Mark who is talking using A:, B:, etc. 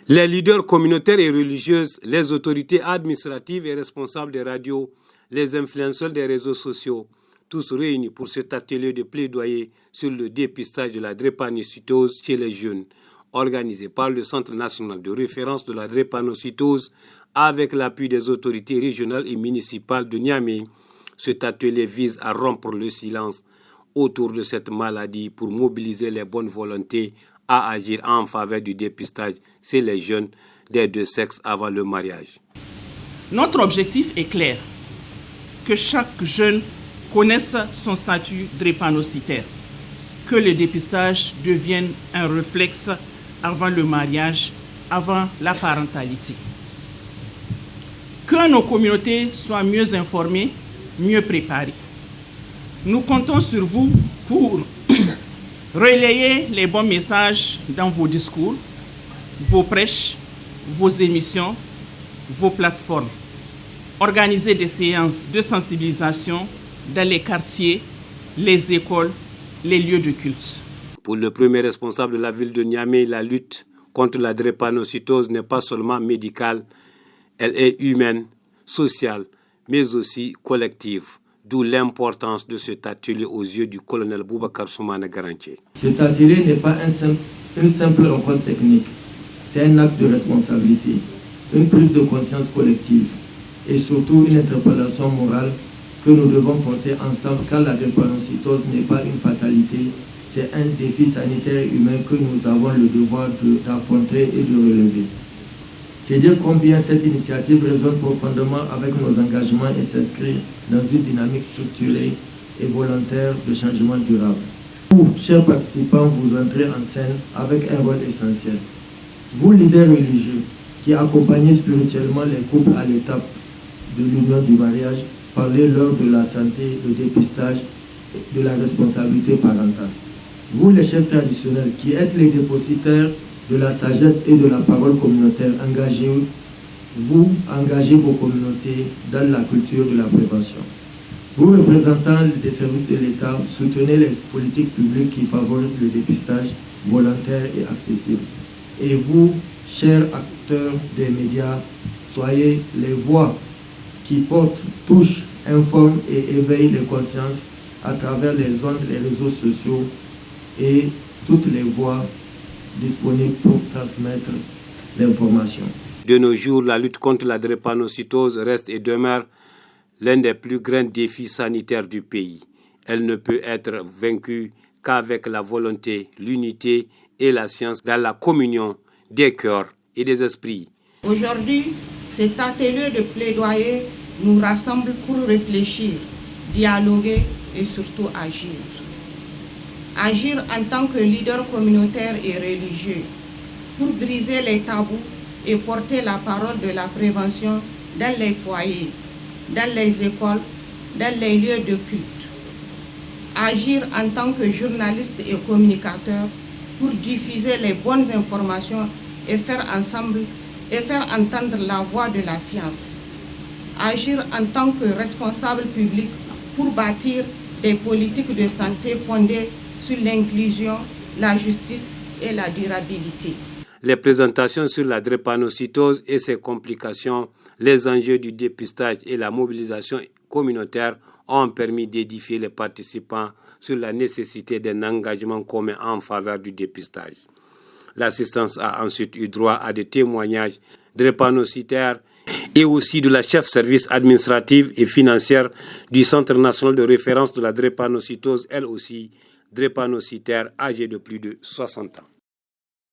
A: Les leaders communautaires et religieuses, les autorités administratives et responsables des radios, les influenceurs des réseaux sociaux, tous réunis pour cet atelier de plaidoyer sur le dépistage de la drépanocytose chez les jeunes, organisé par le Centre national de référence de la drépanocytose avec l'appui des autorités régionales et municipales de Niamey. Cet atelier vise à rompre le silence autour de cette maladie pour mobiliser les bonnes volontés à agir en faveur du dépistage chez les jeunes des deux sexes avant le mariage.
B: Notre objectif est clair, que chaque jeune connaisse son statut drépanocytaire, que le dépistage devienne un réflexe avant le mariage, avant la parentalité. Que nos communautés soient mieux informées, mieux préparées. Nous comptons sur vous pour relayer les bons messages dans vos discours, vos prêches, vos émissions, vos plateformes. Organiser des séances de sensibilisation dans les quartiers, les écoles, les lieux de culte.
A: Pour le premier responsable de la ville de Niamey, la lutte contre la drépanocytose n'est pas seulement médicale, elle est humaine, sociale, mais aussi collective. D'où l'importance de cet atelier aux yeux du colonel Boubacar Soumana Garantier.
C: Cet atelier n'est pas une simple rencontre technique, c'est un acte de responsabilité, une prise de conscience collective et surtout une interpellation morale que nous devons porter ensemble car la drépanocytose n'est pas une fatalité, c'est un défi sanitaire et humain que nous avons le devoir d'affronter et de relever. C'est dire combien cette initiative résonne profondément avec nos engagements et s'inscrit dans une dynamique structurée et volontaire de changement durable. Vous, chers participants, vous entrez en scène avec un rôle essentiel. Vous, leaders religieux, qui accompagnez spirituellement les couples à l'étape de l'union du mariage, parlez-leur de la santé, du dépistage, de la responsabilité parentale. Vous, les chefs traditionnels, qui êtes les dépositaires de la sagesse et de la parole communautaire, engagez vos communautés dans la culture de la prévention. Vous, représentants des services de l'État, soutenez les politiques publiques qui favorisent le dépistage volontaire et accessible. Et vous, chers acteurs des médias, soyez les voix qui portent, touchent, informent et éveillent les consciences à travers les ondes, les réseaux sociaux et toutes les voies disponibles pour transmettre l'information.
A: De nos jours, la lutte contre la drépanocytose reste et demeure l'un des plus grands défis sanitaires du pays. Elle ne peut être vaincue qu'avec la volonté, l'unité et la science dans la communion des cœurs et des esprits.
D: Aujourd'hui, cet atelier de plaidoyer nous rassemble pour réfléchir, dialoguer et surtout agir. Agir en tant que leader communautaire et religieux pour briser les tabous et porter la parole de la prévention dans les foyers, dans les écoles, dans les lieux de culte. Agir en tant que journaliste et communicateur pour diffuser les bonnes informations et faire entendre la voix de la science. Agir en tant que responsable public pour bâtir des politiques de santé fondées sur l'inclusion, la justice et la durabilité.
A: Les présentations sur la drépanocytose et ses complications, les enjeux du dépistage et la mobilisation communautaire ont permis d'édifier les participants sur la nécessité d'un engagement commun en faveur du dépistage. L'assistance a ensuite eu droit à des témoignages drépanocytaires et aussi de la chef-service administrative et financière du Centre national de référence de la drépanocytose, elle aussi drépanocytaire, âgée de plus de 60 ans.